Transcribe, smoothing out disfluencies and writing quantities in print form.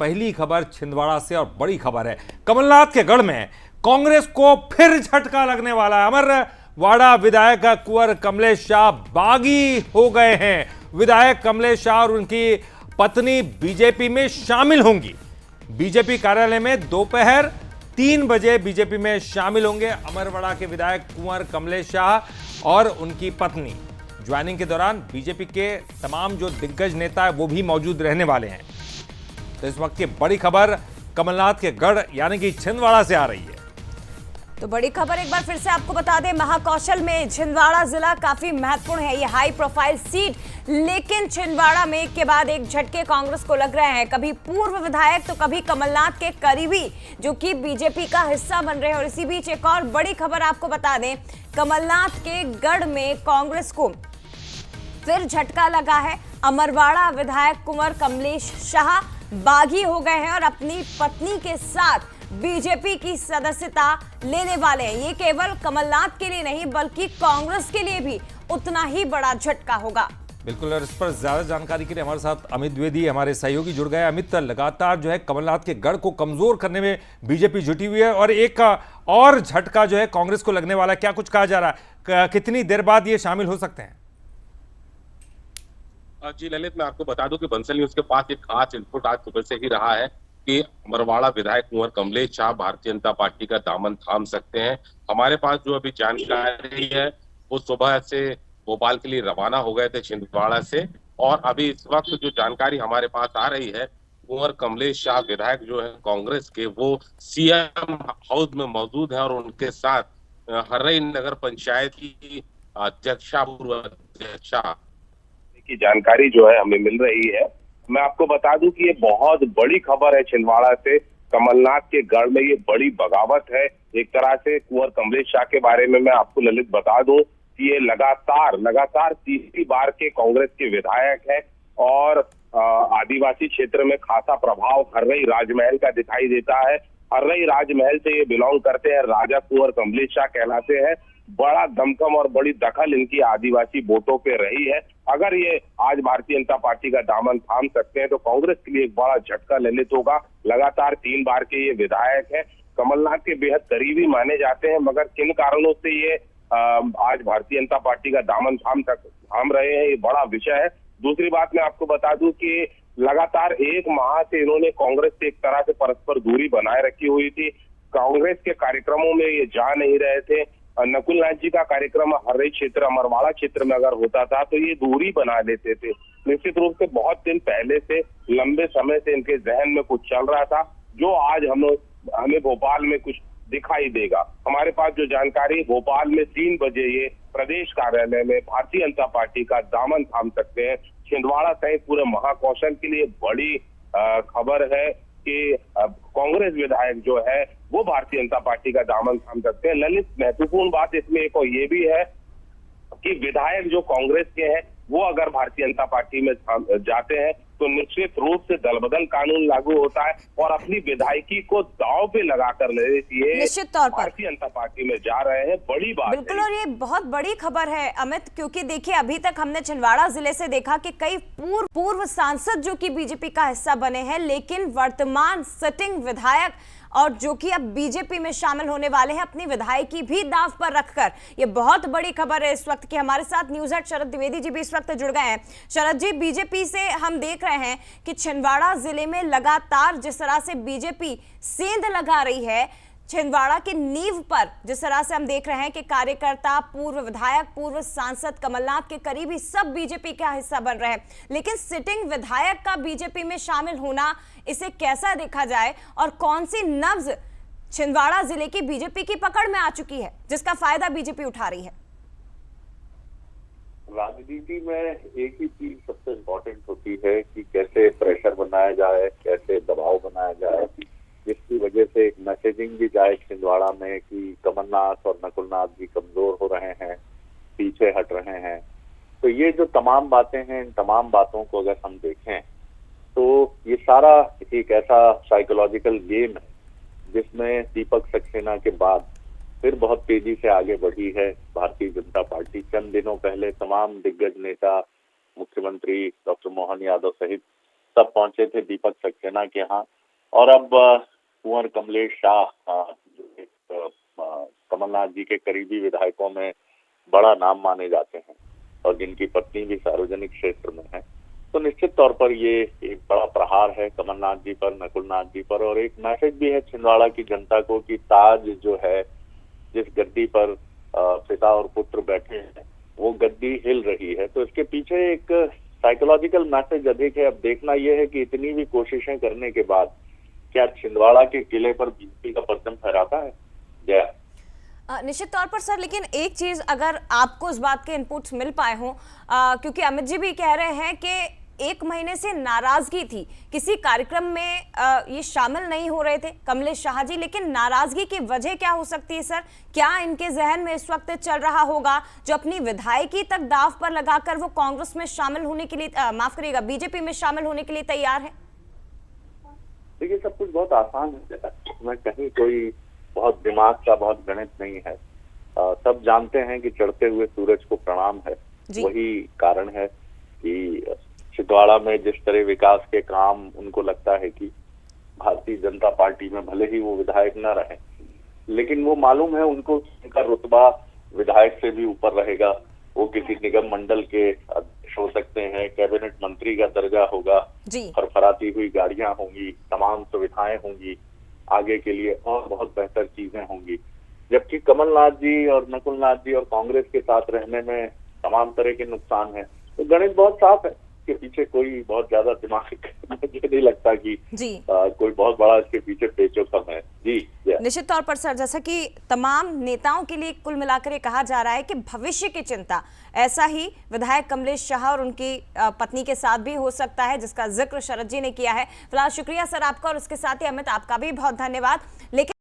पहली खबर छिंदवाड़ा से और बड़ी खबर है। कमलनाथ के गढ़ में कांग्रेस को फिर झटका लगने वाला है। अमरवाड़ा विधायक कुंवर कमलेश शाह बागी हो गए हैं। विधायक कमलेश शाह और उनकी पत्नी बीजेपी में शामिल होंगी। बीजेपी कार्यालय में दोपहर 3 बजे बीजेपी में शामिल होंगे अमरवाड़ा के विधायक कुंवर कमलेश शाह और उनकी पत्नी। ज्वाइनिंग के दौरान बीजेपी के तमाम जो दिग्गज नेता है वो भी मौजूद रहने वाले हैं। तो इस वक्त की बड़ी खबर कमलनाथ के गढ़ यानी कि छिंदवाड़ा से आ रही है। तो बड़ी खबर एक बार फिर से आपको बता दें, महाकौशल में छिंदवाड़ा जिला काफी महत्वपूर्ण है। ये हाई प्रोफाइल सीट, लेकिन छिंदवाड़ा में एक के बाद एक झटके कांग्रेस को लग रहे हैं। कभी पूर्व विधायक तो कभी कमलनाथ के करीबी जो कि बीजेपी का हिस्सा बन रहे हैं। और इसी बीच एक और बड़ी खबर आपको बता दें, कमलनाथ के गढ़ में कांग्रेस को फिर झटका लगा है। अमरवाड़ा विधायक कुंवर कमलेश शाह बागी हो गए हैं और अपनी पत्नी के साथ बीजेपी की सदस्यता लेने वाले हैं। ये केवल कमलनाथ के लिए नहीं बल्कि कांग्रेस के लिए भी उतना ही बड़ा झटका होगा। बिल्कुल, और इस पर ज्यादा जानकारी के लिए हमारे साथ अमित द्विवेदी हमारे सहयोगी जुड़ गए। अमित, लगातार जो है कमलनाथ के गढ़ को कमजोर करने में बीजेपी जुटी हुई है और एक और झटका जो है कांग्रेस को लगने वाला है। क्या कुछ कहा जा रहा है, कितनी देर बाद ये शामिल हो सकते हैं? जी ललित, मैं आपको बता दूं कि बंसल न्यूज के पास एक खास इनपुट आज सुबह से ही रहा है कि अमरवाड़ा विधायक कुंवर कमलेश शाह भारतीय जनता पार्टी का दामन थाम सकते हैं। हमारे पास जो अभी जानकारी है वो सुबह से भोपाल के लिए रवाना हो गए थे छिंदवाड़ा से, और अभी इस वक्त जो जानकारी हमारे पास आ रही है, कुंवर कमलेश शाह विधायक जो है कांग्रेस के, वो सीएम हाउस में मौजूद है और उनके साथ हर्रई नगर पंचायत की अध्यक्षा पूर्व अध्यक्षा की जानकारी जो है हमें मिल रही है। मैं आपको बता दूं कि ये बहुत बड़ी खबर है छिंदवाड़ा से। कमलनाथ के गढ़ में ये बड़ी बगावत है एक तरह से। कुंवर कमलेश शाह के बारे में मैं आपको ललित बता दूं कि ये लगातार तीसरी बार के कांग्रेस के विधायक है और आदिवासी क्षेत्र में खासा प्रभाव हर्रई राजमहल का दिखाई देता है। हर्रई राजमहल से ये बिलोंग करते हैं, राजा कुंवर कमलेश शाह कहलाते हैं। बड़ा दमखम और बड़ी दखल इनकी आदिवासी वोटों पे रही है। अगर ये आज भारतीय जनता पार्टी का दामन थाम सकते हैं तो कांग्रेस के लिए एक बड़ा झटका ललित होगा। लगातार 3 बार के ये विधायक है, कमलनाथ के बेहद करीबी माने जाते हैं, मगर किन कारणों से ये आज भारतीय जनता पार्टी का दामन थाम रहे हैं, ये बड़ा विषय है। दूसरी बात मैं आपको बता दूं कि लगातार 1 माह से इन्होंने कांग्रेस से एक तरह से परस्पर दूरी बनाए रखी हुई थी। कांग्रेस के कार्यक्रमों में ये जा नहीं रहे थे। नकुल नाथ जी का कार्यक्रम हर्रई क्षेत्र अमरवाड़ा क्षेत्र में अगर होता था तो ये दूरी बना लेते थे। निश्चित रूप से बहुत दिन पहले से, लंबे समय से इनके जहन में कुछ चल रहा था जो आज हमें भोपाल में कुछ दिखाई देगा। हमारे पास जो जानकारी, भोपाल में 3 बजे ये प्रदेश कार्यालय में भारतीय जनता पार्टी का दामन थाम सकते हैं। छिंदवाड़ा सहित पूरे महाकौशल के लिए बड़ी खबर है कि कांग्रेस विधायक जो है वो भारतीय जनता पार्टी का दामन थाम सकते हैं। ललित, महत्वपूर्ण बात इसमें एक और ये भी है कि विधायक जो कांग्रेस के हैं वो अगर भारतीय जनता पार्टी में जाते हैं तो निश्चित रूप से दलबदल कानून लागू होता है और अपनी विधायकी को दांव पे लगाकर निश्चित तौर पर भारतीय जनता पार्टी में जा रहे हैं। बड़ी बात बिल्कुल, और ये बहुत बड़ी खबर है अमित, क्योंकि देखिए अभी तक हमने छिंदवाड़ा जिले से देखा कि कई पूर्व सांसद जो कि बीजेपी का हिस्सा बने हैं, लेकिन वर्तमान सिटिंग विधायक और जो कि अब बीजेपी में शामिल होने वाले हैं अपनी विधायकी भी दांव पर रखकर। ये बहुत बड़ी खबर है इस वक्त की। हमारे साथ न्यूज़ हेड शरद द्विवेदी जी भी इस वक्त जुड़ गए हैं। शरद जी, बीजेपी से हम देख रहे हैं कि छिंदवाड़ा जिले में लगातार जिस तरह से बीजेपी सेंध लगा रही है, छिंदवाड़ा की नींव पर जिस तरह से हम देख रहे हैं कि कार्यकर्ता, पूर्व विधायक, पूर्व सांसद, कमलनाथ के करीबी सब बीजेपी का हिस्सा बन रहे हैं, लेकिन सिटिंग विधायक का बीजेपी में शामिल होना, इसे कैसा देखा जाए और कौन सी नब्ज छिंदवाड़ा जिले की बीजेपी की पकड़ में आ चुकी है जिसका फायदा बीजेपी उठा रही है? राजनीति में एक ही चीज सबसे इम्पोर्टेंट होती है कि कैसे प्रेशर बनाया जाए, कैसे दबाव बनाया जाए, जिसकी वजह से एक मैसेजिंग भी जाए छिंदवाड़ा में कि कमलनाथ और नकुलनाथ जी कमजोर हो रहे हैं, पीछे हट रहे हैं। तो ये जो तमाम बातें हैं, इन तमाम बातों को अगर हम देखें तो ये सारा एक ऐसा साइकोलॉजिकल गेम है जिसमें दीपक सक्सेना के बाद फिर बहुत तेजी से आगे बढ़ी है भारतीय जनता पार्टी। चंद दिनों पहले तमाम दिग्गज नेता, मुख्यमंत्री डॉक्टर मोहन यादव सहित तब पहुंचे थे दीपक सक्सेना के यहाँ, और अब कुंवर कमलेश शाह जो एक कमलनाथ जी के करीबी विधायकों में बड़ा नाम माने जाते हैं और जिनकी पत्नी भी सार्वजनिक क्षेत्र में है, तो निश्चित तौर पर ये एक बड़ा प्रहार है कमलनाथ जी पर, नकुलनाथ जी पर, और एक मैसेज भी है छिंदवाड़ा की जनता को कि ताज जो है, जिस गद्दी पर पिता और पुत्र बैठे हैं, वो गद्दी हिल रही है। तो इसके पीछे एक साइकोलॉजिकल मैसेज अधिक है। अब देखना यह है कि इतनी भी कोशिशें करने के बाद क्या छिंदवाड़ा के किले पर बीजेपी का परचम फहराता है? जय। निश्चित तौर पर सर, लेकिन एक चीज अगर आपको इस बात के इनपुट्स मिल पाए हों, क्योंकि अमित जी भी कह रहे हैं कि 1 महीने से नाराजगी थी, किसी कार्यक्रम में ये शामिल नहीं हो रहे थे कमलेश शाह जी, लेकिन नाराजगी की वजह क्या हो सकती है सर? क्या इनके जहन में इस वक्त चल रहा होगा जो अपनी विधायकी तक दांव पर लगाकर वो कांग्रेस में शामिल होने के लिए, माफ करिएगा, बीजेपी में शामिल होने के लिए तैयार है? देखिए, सब कुछ बहुत आसान है, इसमें कहीं कोई बहुत दिमाग का बहुत गणित नहीं है। सब जानते हैं कि चढ़ते हुए सूरज को प्रणाम है। वही कारण है कि छिंदवाड़ा में जिस तरह विकास के काम उनको लगता है कि भारतीय जनता पार्टी में भले ही वो विधायक न रहे, लेकिन वो मालूम है उनको उनका रुतबा विधायक से भी ऊपर रहेगा। वो किसी निगम मंडल के अध्यक्ष हो सकते हैं, कैबिनेट मंत्री का दर्जा होगा, फरफराती हुई गाड़ियां होंगी, तमाम सुविधाएं होंगी, आगे के लिए और बहुत बेहतर चीजें होंगी। जबकि कमलनाथ जी और नकुलनाथ जी और कांग्रेस के साथ रहने में तमाम तरह के नुकसान है। तो गणित बहुत साफ है, के पीछे कोई बहुत ज्यादा दिमाग मुझे नहीं लगता कि कोई बहुत बड़ा इसके पीछे पेचोखम है। जी निश्चित तौर पर सर, जैसा कि तमाम नेताओं के लिए कुल मिलाकर ये कहा जा रहा है कि भविष्य की चिंता, ऐसा ही विधायक कमलेश शाह और उनकी पत्नी के साथ भी हो सकता है, जिसका जिक्र शरद जी ने किया है। फिलहाल शुक्रिया सर आपका, और इसके साथ ही अमित आपका भी बहुत धन्यवाद। लेकिन